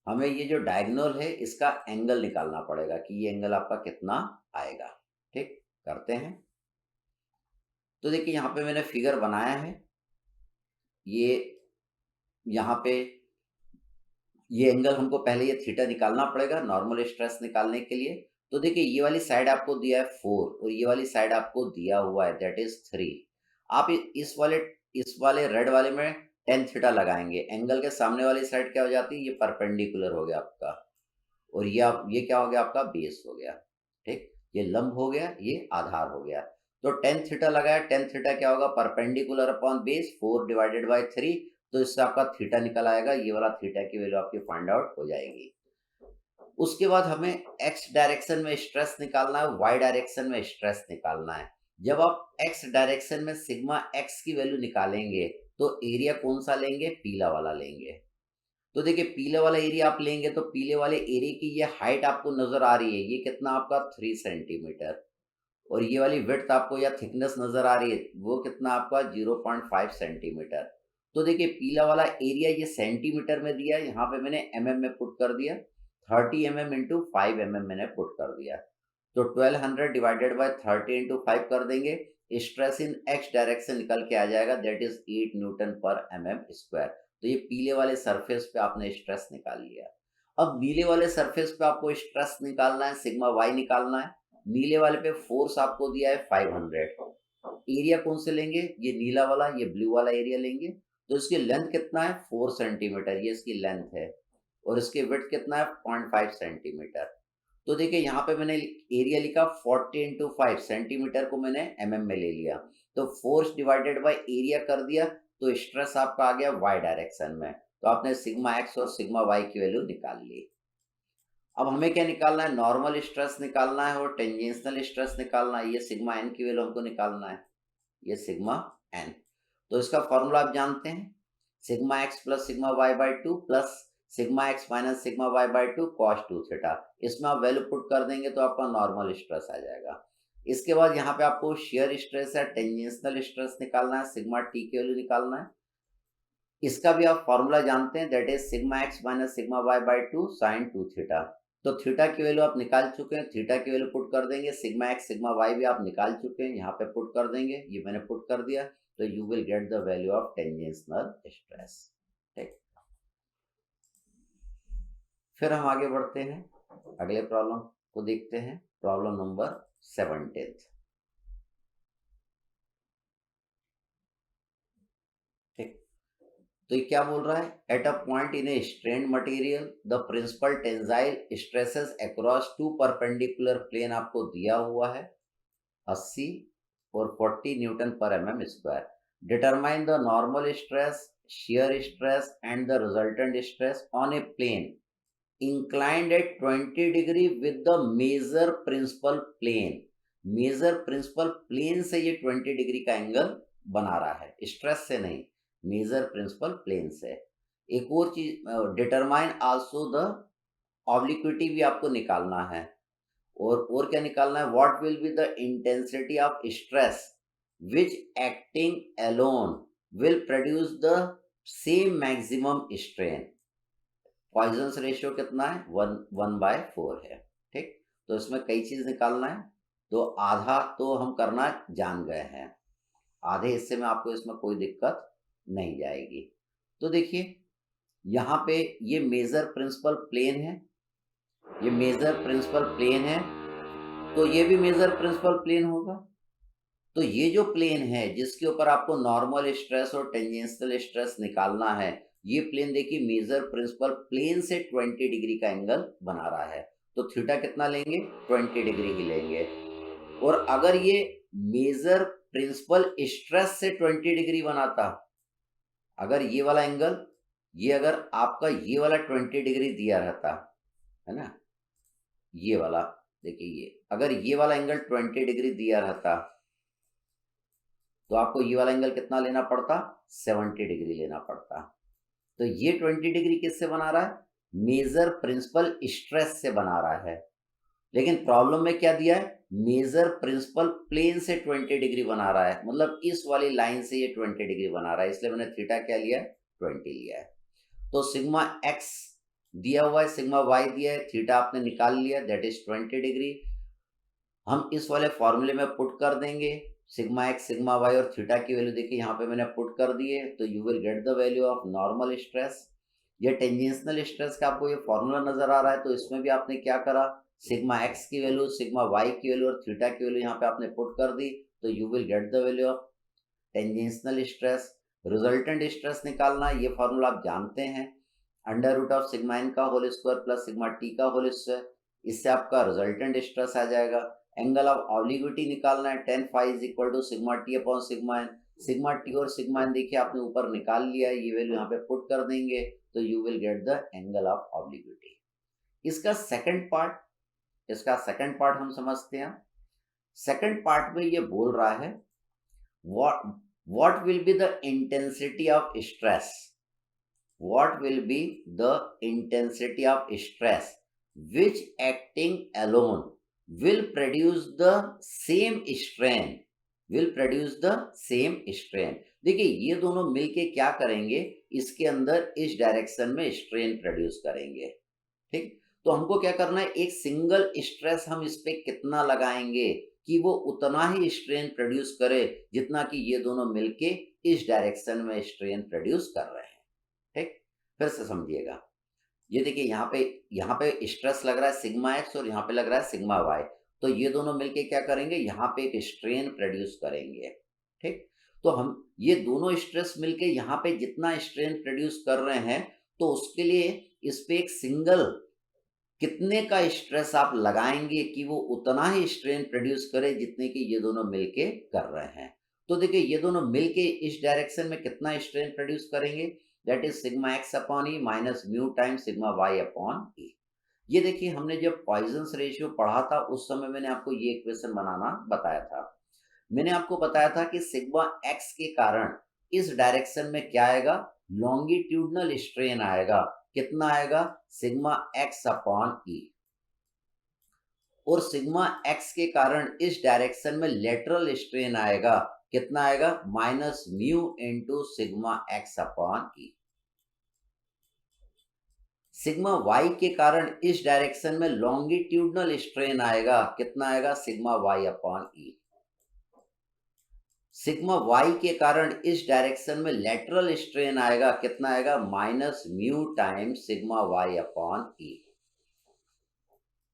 हमें ये जो डायगोनल है इसका एंगल निकालना पड़ेगा कि ये एंगल आपका कितना आएगा। ठीक, करते हैं। तो देखिए यहाँ पे मैंने फिगर बनाया है, ये यहाँ पे ये एंगल हमको पहले ये थीटा निकालना पड़ेगा नॉर्मल स्ट्रेस निकालने के लिए। तो देखिए ये वाली साइड आपको दिया है 4 और ये वाली साइड आपको दिया हुआ है दैट इज 3। आप इस वाले रेड वाले में टेन थीटा लगाएंगे, एंगल के सामने वाली साइड क्या हो जाती है, ये परपेंडिकुलर हो गया आपका, और ये क्या हो गया आपका बेस हो गया। ठीक, ये लंब हो गया, ये आधार हो गया। तो टेन थीटा लगाया, टेन थीटा क्या होगा, perpendicular upon base 4 divided by 3, तो इससे आपका थीटा निकल आएगा, ये वाला थीटा की वैल्यू आपकी फाइंड आउट हो जाएगी। उसके बाद हमें एक्स डायरेक्शन में स्ट्रेस निकालना है, वाई डायरेक्शन में स्ट्रेस निकालना है। जब आप एक्स डायरेक्शन में सिग्मा एक्स की वैल्यू निकालेंगे तो एरिया कौन सा लेंगे, पीला वाला लेंगे। तो देखिए पीले वाला एरिया आप लेंगे तो पीले वाले एरिया की ये हाइट आपको नजर आ रही है, ये कितना आपका 3 सेंटीमीटर, और ये वाली विड्थ आपको या थिकनेस नजर आ रही है, वो कितना आपका 0.5 सेंटीमीटर। तो देखिए पीला वाला एरिया ये सेंटीमीटर में दिया है, यहाँ पे मैंने mm में पुट कर दिया, 30 mm इंटू 5 mm मैंने पुट कर दिया। तो 1200 डिवाइडेड बाय 30 इंटू 5 कर देंगे, स्ट्रेस इन एक्स डायरेक्शन निकल के आ जाएगा that is 8 Newton per mm square. तो ये पीले वाले सरफेस पे आपने स्ट्रेस निकाल लिया। अब नीले वाले सरफेस पे आपको स्ट्रेस निकालना है, सिग्मा वाई निकालना है। नीले वाले पे फोर्स आपको दिया है 500, एरिया कौन से लेंगे, ये नीला वाला, ये ब्लू वाला एरिया लेंगे। तो इसकी लेंथ कितना है 4 सेंटीमीटर, ये इसकी लेंथ है, और इसकी विड्थ कितना है 0.5 सेंटीमीटर। तो देखिए यहाँ पे मैंने एरिया लिखा 40 इंटू 5 सेंटीमीटर को मैंने mm में ले लिया, तो फोर्स डिवाइडेड बाय एरिया कर दिया, तो स्ट्रेस आपका आ गया वाई डायरेक्शन में। तो आपने सिग्मा एक्स और सिग्मा वाई की वैल्यू निकाल ली। अब हमें क्या निकालना है, नॉर्मल स्ट्रेस निकालना है और टेंजेंशियल स्ट्रेस निकालना है। ये सिग्मा एन की वैल्यू हमको निकालना है, ये सिग्मा एन। तो इसका फॉर्मूला आप जानते हैं, sigma x plus sigma y by 2 plus sigma x minus sigma y by 2 cos 2 theta. इसमें आप वैल्यू पुट कर देंगे तो आपका नॉर्मल स्ट्रेस आ जाएगा। इसके बाद यहाँ पे आपको शेयर स्ट्रेस या टेंजेंशियल स्ट्रेस निकालना है, सिग्मा टी की वैल्यू निकालना है। इसका भी आप फॉर्मूला जानते हैं that is sigma x minus sigma y by 2 sine 2 theta. तो थीटा की वैल्यू आप निकाल चुके हैं, थीटा की वैल्यू पुट कर देंगे, सिग्मा एक्स सिग्मा वाई भी आप निकाल चुके हैं, यहाँ पे पुट कर देंगे, ये मैंने पुट कर दिया। तो you will get the value of tangential stress. ठीक, फिर हम आगे बढ़ते हैं, अगले प्रॉब्लम को देखते हैं, प्रॉब्लम नंबर 17। ठीक, तो ये क्या बोल रहा है, at a point in a strained material the principal tensile stresses across two perpendicular plane आपको दिया हुआ है 80 और 40 newton per mm square. Determine the normal stress, shear stress and the resultant stress on a plane inclined at 20 degree with the major principal plane। Major principal plane से ये 20 degree का angle बना रहा है, स्ट्रेस से नहीं, major principal plane से। एक और चीज, डिटरमाइन आल्सो द ऑब्लिक्विटी भी आपको निकालना है। और क्या निकालना है, what will be the intensity of stress which acting alone will produce the same maximum strain। Poisson's ratio कितना है, 1/4 है। ठीक, तो इसमें कई चीज निकालना है, तो आधा तो हम करना जान गए हैं, आधे हिस्से में आपको इसमें कोई दिक्कत नहीं जाएगी। तो देखिए यहाँ पे ये मेजर प्रिंसिपल प्लेन है, ये मेजर प्रिंसिपल प्लेन है, तो ये भी मेजर प्रिंसिपल प्लेन होगा। तो ये जो प्लेन है जिसके ऊपर आपको नॉर्मल स्ट्रेस और टेंजेंशियल स्ट्रेस निकालना है, ये प्लेन देखिए मेजर प्रिंसिपल प्लेन से 20 डिग्री का एंगल बना रहा है। तो थीटा कितना लेंगे, 20 डिग्री ही लेंगे। और अगर ये मेजर प्रिंसिपल स्ट्रेस से 20 डिग्री बनाता, अगर ये वाला एंगल, ये अगर आपका ये वाला 20 डिग्री दिया रहता है ना, ये वाला देखिए, ये अगर ये वाला एंगल 20 डिग्री दिया रहता तो आपको ये वाला एंगल कितना लेना पड़ता, 70 डिग्री लेना पड़ता। तो ये 20 डिग्री किससे बना रहा है, मेजर प्रिंसिपल स्ट्रेस से बना रहा है। लेकिन प्रॉब्लम में क्या दिया है, मेजर प्रिंसिपल प्लेन से 20 डिग्री बना रहा है, मतलब इस वाली लाइन से ये 20 डिग्री बना रहा है, इसलिए मैंने थीटा क्या लिया है, 20 लिया है। तो सिग्मा एक्स दिया हुआ है, सिग्मा वाई दिया है, थीटा आपने निकाल लिया, दैट इज 20 डिग्री। हम इस वाले फॉर्मूले में पुट कर देंगे, सिग्मा एक्स, सिग्मा वाई और थीटा की वैल्यू देखिए यहाँ पे मैंने पुट कर दी है, तो you will get the value of normal stress. ये टेंजेंशियल स्ट्रेस का आपको ये फॉर्मूला नजर आ रहा है, तो इसमें भी आपने क्या करा, सिग्मा एक्स की वैल्यू, सिग्मा वाई की वैल्यू और थीटा की वैल्यू यहाँ पे आपने पुट कर दी, तो you will get the value of tangential stress. Resultant stress निकालना, ये फॉर्मूला आप जानते हैं, under root of sigma N का whole square plus sigma T का होल स्क्वायर, इससे आपका रिजल्टेंट स्ट्रेस आ जाएगा। एंगल ऑफ ऑब्लिक्विटी निकालना है, tan phi is equal to sigma T upon sigma N. Sigma T और सिग्मा एन देखिए आपने ऊपर निकाल लिया है, ये वैल्यू यहाँ पे पुट कर देंगे, तो you will get the angle of obliquity. इसका सेकंड पार्ट हम समझते हैं। सेकंड पार्ट में ये बोल रहा है, what will be the intensity of stress, what will be the intensity of stress which acting alone will produce the same strain, will produce the same strain। देखिए ये दोनों मिलके क्या करेंगे, इसके अंदर इस डायरेक्शन में स्ट्रेन प्रोड्यूस करेंगे। ठीक, तो हमको क्या करना है, एक सिंगल स्ट्रेस हम इस पे कितना लगाएंगे कि वो उतना ही स्ट्रेन प्रोड्यूस करे जितना कि ये दोनों मिलके इस डायरेक्शन में स्ट्रेन प्रोड्यूस कर रहे हैं। ठीक, फिर से समझिएगा, ये देखिए यहाँ पे स्ट्रेस लग रहा है सिग्मा एक्स और यहाँ पे लग रहा है सिग्मा वाई, तो ये दोनों मिलके क्या करेंगे, यहाँ पे एक स्ट्रेन प्रोड्यूस करेंगे। ठीक, तो हम ये दोनों स्ट्रेस मिलके यहाँ पे जितना स्ट्रेन प्रोड्यूस कर रहे हैं, तो उसके लिए इस पे एक सिंगल कितने का स्ट्रेस आप लगाएंगे कि वो उतना ही स्ट्रेन प्रोड्यूस करे जितने की ये दोनों मिलके कर रहे हैं। तो देखिए ये दोनों मिलके इस डायरेक्शन में कितना स्ट्रेन प्रोड्यूस करेंगे, that is sigma x upon E minus mu times sigma Y upon E. ये देखिए हमने जब पॉइजन्स रेशियो पढ़ा था उस समय मैंने आपको ये इक्वेशन बनाना बताया था। मैंने आपको बताया था कि सिग्मा एक्स के कारण इस डायरेक्शन में क्या आएगा, लॉन्गिट्यूडनल स्ट्रेन आएगा, कितना आएगा, सिग्मा एक्स अपॉन ई। और सिग्मा एक्स के कारण इस डायरेक्शन में लेटरल स्ट्रेन आएगा, कितना आएगा, minus mu into sigma x upon E. Sigma Y के कारण इस डायरेक्शन में लॉन्गिट्यूडनल स्ट्रेन आएगा, कितना आएगा, sigma Y upon E. Sigma Y के कारण इस डायरेक्शन में लेटरल स्ट्रेन आएगा, कितना आएगा, minus mu times sigma Y upon E.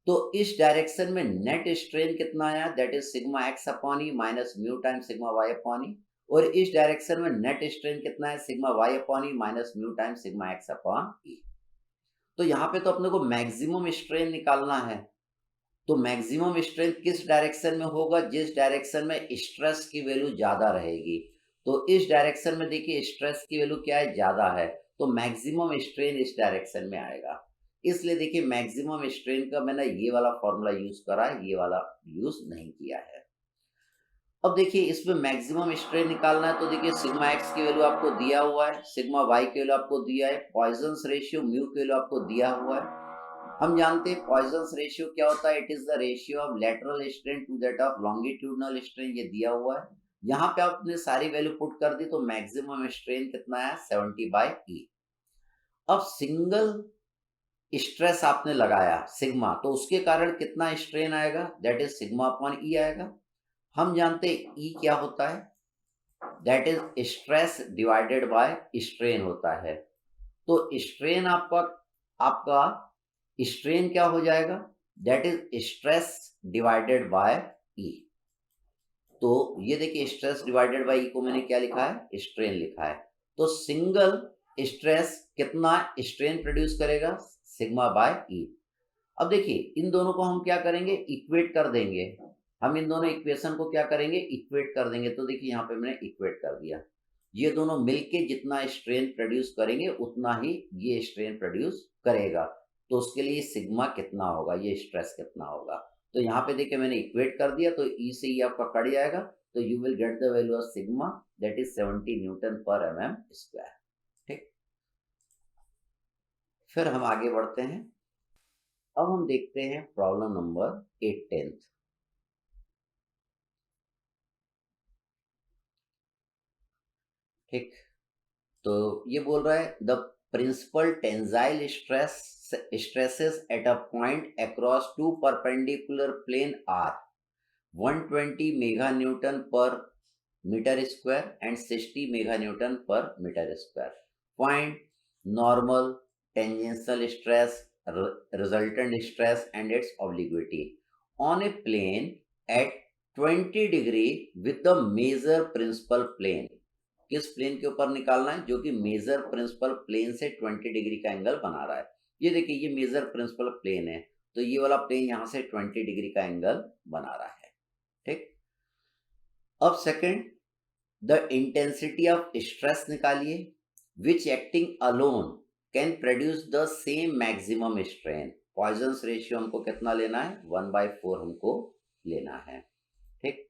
तो इस डायरेक्शन में नेट स्ट्रेन कितना आया, that is sigma x upon E minus mu times sigma Y upon E. और इस डायरेक्शन में नेट स्ट्रेन कितना है, sigma Y upon E minus mu times sigma x upon E. तो यहाँ पे तो अपने को मैक्सिमम स्ट्रेन निकालना है, तो मैक्सिमम स्ट्रेन किस डायरेक्शन में होगा, जिस डायरेक्शन में स्ट्रेस की वैल्यू ज्यादा रहेगी। तो इस डायरेक्शन में देखिए स्ट्रेस की वैल्यू क्या है, ज्यादा है, तो मैक्सिमम स्ट्रेन इस डायरेक्शन में आएगा। इसलिए देखिए मैक्सिमम स्ट्रेन का मैंने ये वाला फॉर्मूला यूज करा है, ये वाला यूज नहीं किया है। अब देखिए इसमें मैक्सिमम स्ट्रेन निकालना है, तो देखिए सिग्मा एक्स की वैल्यू आपको दिया हुआ है, सिग्मा वाई की वैल्यू आपको दिया है, पॉइजन्स रेशियो म्यू की वैल्यू आपको दिया हुआ है। हम जानते हैं पॉइजन्स रेशियो क्या होता है, it is the ratio of lateral strain to that of longitudinal strain, ये दिया हुआ है। यहाँ पे आपने सारी वैल्यू पुट कर दी, तो मैक्सिमम स्ट्रेन कितना है, 70/E। अब सिंगल स्ट्रेस आपने लगाया सिग्मा, तो उसके कारण कितना स्ट्रेन आएगा, दैट इज सिग्मा अपॉन ई आएगा। हम जानते हैं ई क्या होता है, that is stress divided by strain होता है। तो स्ट्रेन आपका आपका स्ट्रेन क्या हो जाएगा, that is stress divided by E. तो ये देखिए स्ट्रेस डिवाइडेड बाय ई को मैंने क्या लिखा है, स्ट्रेन लिखा है। तो सिंगल स्ट्रेस कितना स्ट्रेन प्रोड्यूस करेगा, सिग्मा बाय ई। अब देखिए इन दोनों को हम क्या करेंगे, इक्वेट कर देंगे। हम इन दोनों इक्वेशन को क्या करेंगे, इक्वेट कर देंगे। तो देखिए यहाँ पे मैंने इक्वेट कर दिया, ये दोनों मिलके जितना स्ट्रेन प्रोड्यूस करेंगे उतना ही ये स्ट्रेन प्रोड्यूस करेगा। तो उसके लिए सिग्मा कितना होगा, ये स्ट्रेस कितना होगा। तो यहाँ पे देखिए मैंने इक्वेट कर दिया, तो ई से ई आपका कट जाएगा, तो you will get the value of sigma, that is 70 Newton per mm square. ठीक, फिर हम आगे बढ़ते हैं। अब हम देखते हैं प्रॉब्लम नंबर 8 ठीक, तो ये बोल रहा है the principal tensile stresses at a point across two perpendicular plane are 120 mega newton per metre square and 60 mega newton per metre square. Point, normal, tangential stress, resultant stress and its obliquity on a plane at 20 degree with the major principal plane। किस plane के ऊपर निकालना है, जो कि major principal plane से 20 degree का angle बना रहा है। ये देखिए ये मेजर प्रिंसिपल प्लेन है, तो ये वाला प्लेन यहां से 20 डिग्री का एंगल बना रहा है। ठीक, अब second, the intensity of stress निकालिए which acting alone can produce the same maximum strain. Poisson's ratio हमको कितना लेना है, 1/4 हमको लेना है। ठीक,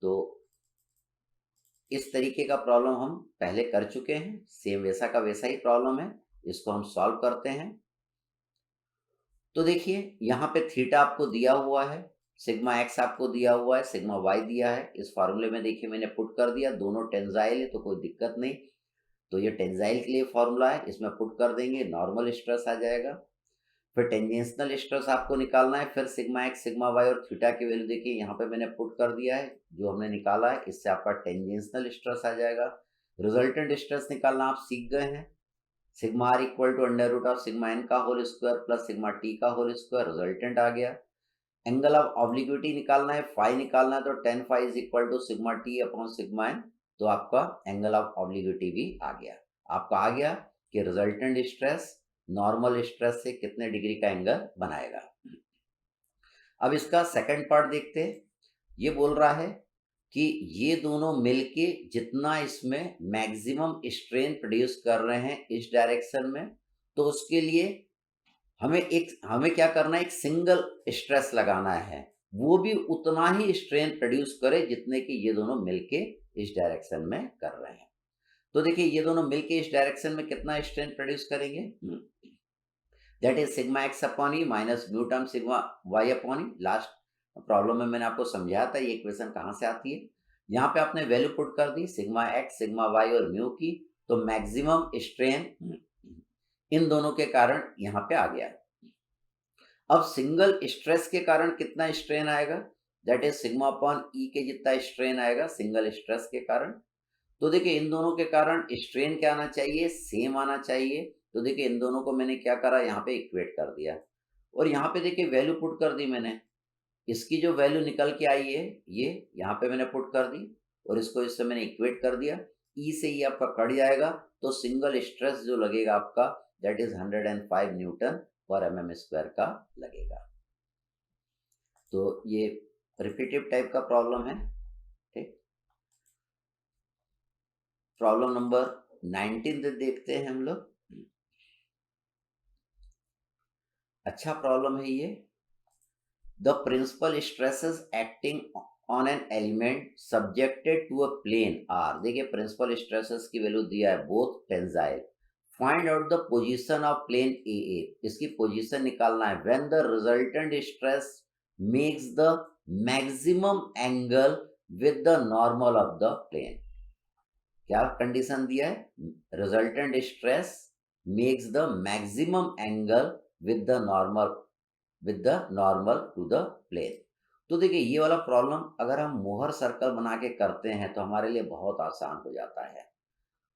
तो इस तरीके का प्रॉब्लम हम पहले कर चुके हैं, सेम वैसा का वैसा ही प्रॉब्लम है, इसको हम सॉल्व करते हैं। तो देखिए यहाँ पे थीटा आपको दिया हुआ है, सिग्मा एक्स आपको दिया हुआ है, सिग्मा वाई दिया है। इस फॉर्मूले में देखिए मैंने पुट कर दिया, दोनों टेंजाइल है तो कोई दिक्कत नहीं। तो ये टेंजाइल के लिए फॉर्मूला है, इसमें पुट कर देंगे, नॉर्मल स्ट्रेस आ जाएगा। फिर टेंजेंशनल स्ट्रेस आपको निकालना है, फिर सिग्मा एक्स सिग्मा वाई और थीटा की वैल्यू देखिए यहाँ पे मैंने पुट कर दिया है, जो हमने निकाला है इससे आपका टेंजेंशनल स्ट्रेस आ जाएगा। रिजल्टेंट स्ट्रेस निकालना आप सीख गए हैं, sigma R equal to under root of sigma N का whole square plus sigma T का होल स्क्वायर, रिजल्टेंट आ गया। एंगल ऑफ ऑब्लिक्विटी निकालना है, फाई निकालना है, तो tan phi is equal to sigma T upon sigma N, तो आपका एंगल ऑफ ऑब्लिक्विटी भी आ गया। आपका आ गया कि रिजल्टेंट स्ट्रेस नॉर्मल स्ट्रेस से कितने डिग्री का एंगल बनाएगा। अब इसका सेकंड पार्ट देखते हैं। ये बोल रहा है कि ये दोनों मिलके जितना इसमें मैक्सिमम स्ट्रेन प्रोड्यूस कर रहे हैं इस डायरेक्शन में, तो उसके लिए हमें क्या करना है, एक सिंगल स्ट्रेस लगाना है, वो भी उतना ही स्ट्रेन प्रोड्यूस करे जितने कि ये दोनों मिलके इस डायरेक्शन में कर रहे हैं। तो देखिए ये दोनों मिलके इस डायरेक्शन में कितना स्ट्रेन प्रोड्यूस करेंगे, that is sigma x upon E minus mu term sigma Y upon E. Last problem में मैंने आपको समझाया था ये इक्वेशन कहाँ से आती है। यहाँ पे आपने वैल्यू पुट कर दी सिग्मा एक्स सिग्मा वाई और म्यू की, तो मैक्सिमम स्ट्रेन इन दोनों के कारण यहाँ पे आ गया। अब सिंगल स्ट्रेस के कारण कितना स्ट्रेन आएगा, दैट इज सिग्मा अपॉन ई के जितना स्ट्रेन आएगा सिंगल स्ट्रेस के कारण। तो देखिए इन दोनों के कारण स्ट्रेन क्या आना चाहिए, सेम आना चाहिए। तो देखिए इन दोनों को मैंने क्या करा, यहाँ पे इक्वेट कर दिया और यहाँ पे देखिए वैल्यू पुट कर दी मैंने। इसकी जो वैल्यू निकल के आई है ये यहाँ पे मैंने पुट कर दी, और इसको इससे मैंने इक्वेट कर दिया, ई से ई आपका कट जाएगा, तो सिंगल स्ट्रेस जो लगेगा आपका that is 105 Newton per mm square का लगेगा। तो ये रिपीटिव टाइप का प्रॉब्लम है। ठीक, प्रॉब्लम नंबर 19 देखते हैं हम लोग। अच्छा प्रॉब्लम है ये। The principal stresses acting on an element subjected to a plane are, देखिए प्रिंसिपल स्ट्रेसेस की वैल्यू दिया है both tensile. Find out the position of plane A A, इसकी पोजीशन निकालना है when the resultant stress makes the maximum angle with the normal of the plane. क्या condition दिया है? Resultant stress makes the maximum angle with the normal to the plane. तो देखिए ये वाला प्रॉब्लम अगर हम मोहर सर्कल बना के करते हैं तो हमारे लिए बहुत आसान हो जाता है।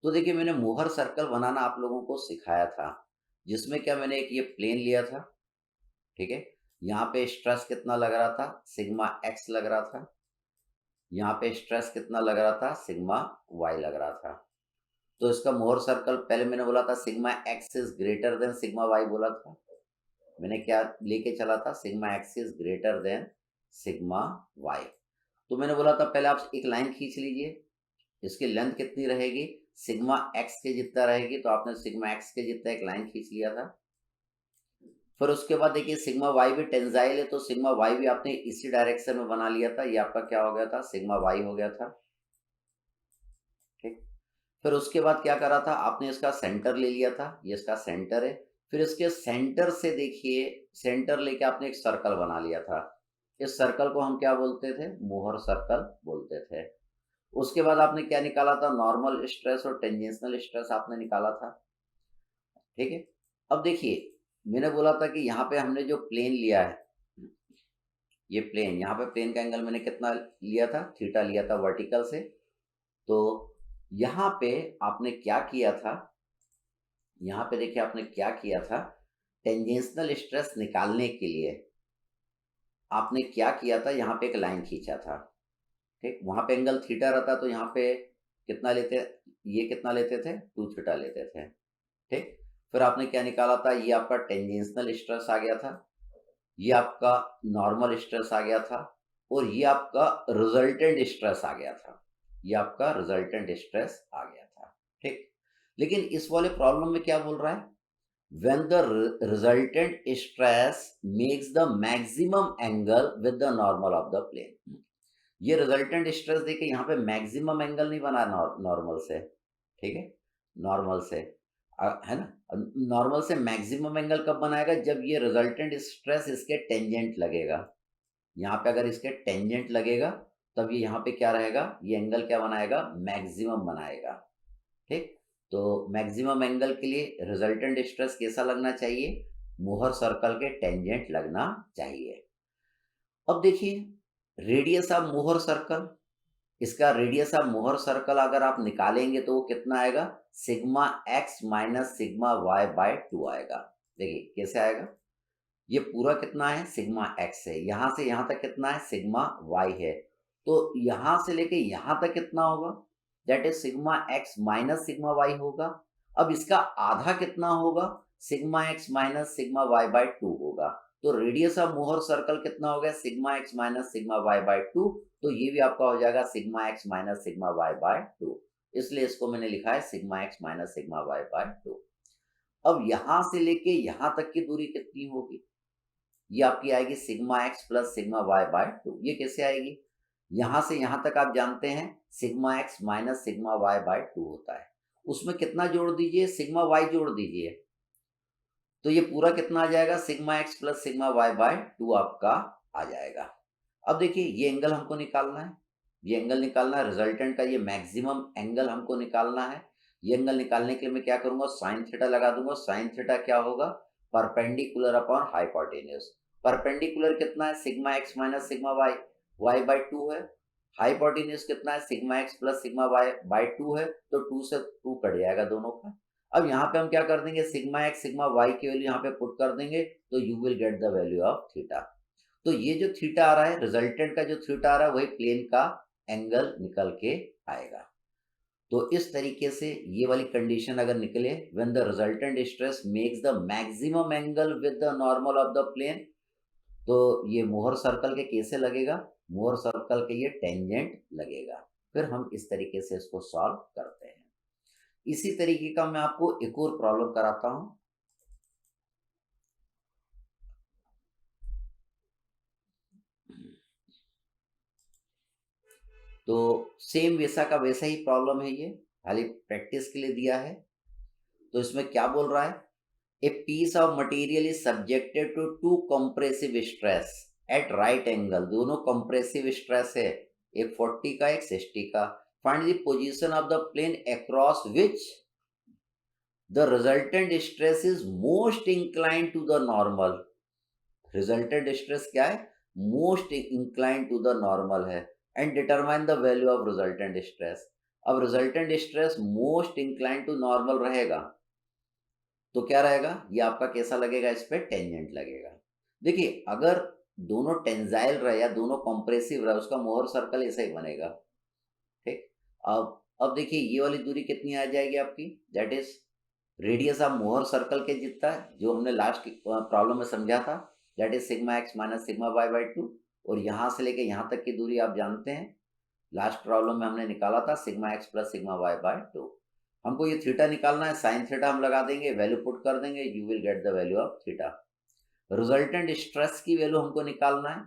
तो देखिए मैंने मोहर सर्कल बनाना आप लोगों को सिखाया था, जिसमें क्या मैंने एक ये प्लेन लिया था, ठीक है। यहाँ पे स्ट्रेस कितना लग रहा था? सिग्मा एक्स लग रहा था। यहाँ पे स्ट्रेस कितना लग रहा था? सिग्मा वाई लग रहा था। तो इसका मोहर सर्कल पहले मैंने बोला था sigma x is greater than sigma y बोला था। मैंने क्या लेके चला था? Sigma x is greater than sigma y. तो मैंने बोला था पहले आप एक लाइन खींच लीजिए, इसकी लेंथ कितनी रहेगी? सिग्मा एक्स के जितना रहेगी, तो आपने सिग्मा एक्स के जितना एक लाइन खींच लिया था। फिर उसके बाद देखिए सिग्मा वाई भी टेंसाइल है, तो सिग्मा वाई भी आपने इसी डायरेक्शन में बना लिया था। ये आपका क्या हो गया था? सिग्मा वाई हो गया था। ठीक, फिर उसके बाद क्या करा था आपने? इसका सेंटर ले लिया था, ये इसका सेंटर है। फिर इसके सेंटर से देखिए, सेंटर लेके आपने एक सर्कल बना लिया था। इस सर्कल को हम क्या बोलते थे? मोहर सर्कल बोलते थे। उसके बाद आपने क्या निकाला था? नॉर्मल स्ट्रेस और टेंजेंशियल स्ट्रेस आपने निकाला था। ठीक है, अब देखिए मैंने बोला था कि यहाँ पे हमने जो प्लेन लिया है, ये प्लेन, यहाँ पे प्लेन का एंगल मैंने कितना लिया था? थीटा लिया था वर्टिकल से। तो यहाँ पे आपने क्या किया था? यहाँ पे देखिए आपने क्या किया था? टेंजेंशियल स्ट्रेस निकालने के लिए आपने क्या किया था? यहाँ पे एक लाइन खींचा था। ठीक, वहां पे एंगल थीटा रहता, तो यहाँ पे कितना लेते? ये कितना लेते थे? 2 थीटा लेते थे। ठीक, फिर आपने क्या निकाला था? ये आपका टेंजेंशियल स्ट्रेस आ गया था, ये आपका नॉर्मल स्ट्रेस आ गया था, और ये आपका रिजल्टेंट स्ट्रेस आ गया था। ये आपका रिजल्टेंट स्ट्रेस आ गया था। ठीक, लेकिन इस वाले प्रॉब्लम में क्या बोल रहा है? when the resultant stress makes the maximum angle with the normal of the plane। ये रिजल्टेंट स्ट्रेस देखिए यहाँ पे मैक्सिमम एंगल नहीं बना नॉर्मल से, ठीक है, नॉर्मल से है ना। नॉर्मल से मैक्सिमम एंगल कब बनाएगा? जब ये रिजल्टेंट स्ट्रेस इसके टेंजेंट लगेगा। यहाँ पे अगर इसके टेंजेंट लगेगा तब ये यहाँ पे क्या रहेगा? ये एंगल क्या बनाएगा? मैक्सिमम बनाएगा। ठीक, तो मैक्सिमम एंगल के लिए रिजल्टेंट स्ट्रेस कैसा लगना चाहिए? मोहर सर्कल के टेंजेंट लगना चाहिए। अब देखिए रेडियस ऑफ मोहर सर्कल, इसका रेडियस ऑफ मोहर सर्कल अगर आप निकालेंगे तो वो कितना आएगा? Sigma x minus sigma y by 2 आएगा। देखिए कैसे आएगा? ये पूरा कितना है? सिग्मा एक्स है, यहाँ से यहाँ तक कितना है? सिग्मा वाई है, तो यहाँ से लेके यहाँ तक कितना होगा? That is sigma x minus sigma y होगा। अब इसका आधा कितना होगा? Sigma x minus sigma y by 2 होगा। तो रेडियस ऑफ मोहर सर्कल कितना हो गया? Sigma x minus sigma y by 2। तो ये भी आपका हो जाएगा sigma x minus sigma y by 2, इसलिए इसको मैंने लिखा है sigma x minus sigma y by 2। अब यहां से लेके यहां तक की दूरी कितनी होगी? ये आपकी आएगी sigma x plus sigma y by 2। ये कैसे आएगी? यहां से यहां तक आप जानते हैं sigma x minus sigma y by 2 होता है, उसमें कितना जोड़ दीजिए? सिग्मा वाई जोड़ दीजिए, तो ये पूरा कितना आ जाएगा? Sigma x plus sigma y by 2 आपका आ जाएगा। अब देखिए ये एंगल हमको निकालना है, ये एंगल निकालना है रिजल्टेंट का, ये मैक्सिमम एंगल हमको निकालना है। ये एंगल निकालने के लिए मैं क्या करूंगा? साइन थीटा लगा दूंगा। साइन थीटा क्या होगा? Perpendicular upon hypotenuse. परपेंडिकुलर कितना है? Sigma x minus sigma y, y by 2 है। हाइपोटेन्यूज कितना है? Sigma x plus sigma y by 2 है, तो 2 से 2 कट जाएगा दोनों का। अब यहाँ पे हम क्या कर देंगे? सिग्मा एक्स सिग्मा वाई की वैल्यू यहाँ पे पुट कर देंगे, तो you will get the value of theta. तो ये जो थीटा आ रहा है, रिजल्टेंट का जो थीटा आ रहा है, वही प्लेन का एंगल निकल के आएगा। तो इस तरीके से ये वाली कंडीशन अगर निकले, when the resultant stress makes the maximum angle with the normal of the plane, तो ये मोहर सर्कल के कैसे लगेगा, मोहर सर्कल के ये टेंजेंट लगेगा। फिर हम इस तरीके से इसको सॉल्व करते हैं। इसी तरीके का मैं आपको एक और प्रॉब्लम कराता हूं। तो सेम वैसा का वैसा ही प्रॉब्लम है, ये खाली प्रैक्टिस के लिए दिया है। तो इसमें क्या बोल रहा है, a piece of material is subjected to two compressive stress at right angle, दोनों कंप्रेसिव स्ट्रेस है, एक 40 का एक 60 का। Find the position of the plane across which the resultant stress is most incline to the normal. Resultant stress क्या है, most incline to the normal है, and determine the value of resultant stress. अब resultant stress most incline to normal रहेगा तो क्या रहेगा, ये आपका कैसा लगेगा, इस पे टेंजेंट लगेगा। देखिए अगर दोनों टेंजाइल रहे या दोनों कॉम्प्रेसिव रहे, उसका मोहर सर्कल ऐसा ही बनेगा। ठीक, अब देखिए ये वाली दूरी कितनी आ जाएगी आपकी, that is radius of Mohr circle के जितना जो हमने लास्ट प्रॉब्लम में समझा था, that is sigma x minus sigma y by 2। और यहाँ से लेके यहाँ तक की दूरी आप जानते हैं, लास्ट प्रॉब्लम में हमने निकाला था sigma x plus sigma y by 2। हमको ये थीटा निकालना है, साइन थीटा हम लगा देंगे, वैल्यू पुट कर देंगे, you will get the value of theta. Resultant stress की वैल्यू हमको निकालना है।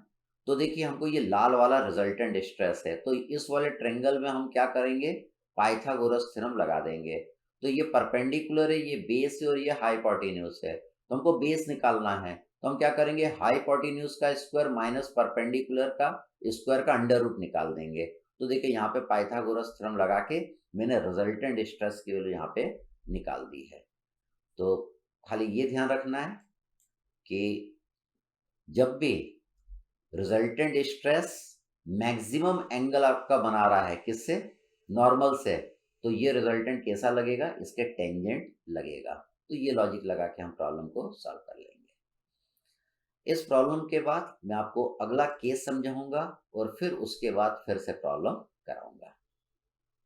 तो देखिए हमको ये लाल वाला रिजल्टेंट स्ट्रेस है, तो इस वाले ट्रायंगल में हम क्या करेंगे, पाइथागोरस थ्योरम लगा देंगे। तो ये परपेंडिकुलर है, ये बेस है और ये हाइपोटेन्यूज है, तो हमको बेस निकालना है। तो हम क्या करेंगे, हाइपोटेन्यूज का स्क्वायर माइनस परपेंडिकुलर का स्क्वायर का अंडर रूट निकाल देंगे। तो देखिए यहाँ पे पाइथागोरस थ्योरम लगा के मैंने रिजल्टेंट स्ट्रेस की वैल्यू यहाँ पे निकाल दी है। तो खाली ये ध्यान रखना है कि जब भी रिजल्टेंट स्ट्रेस मैक्सिमम एंगल आपका बना रहा है किससे, नॉर्मल से, तो ये रिजल्टेंट कैसा लगेगा, इसके टेंजेंट लगेगा। तो ये लॉजिक लगा के हम प्रॉब्लम को सॉल्व कर लेंगे। इस प्रॉब्लम के बाद मैं आपको अगला केस समझाऊंगा और फिर उसके बाद फिर से प्रॉब्लम कराऊंगा।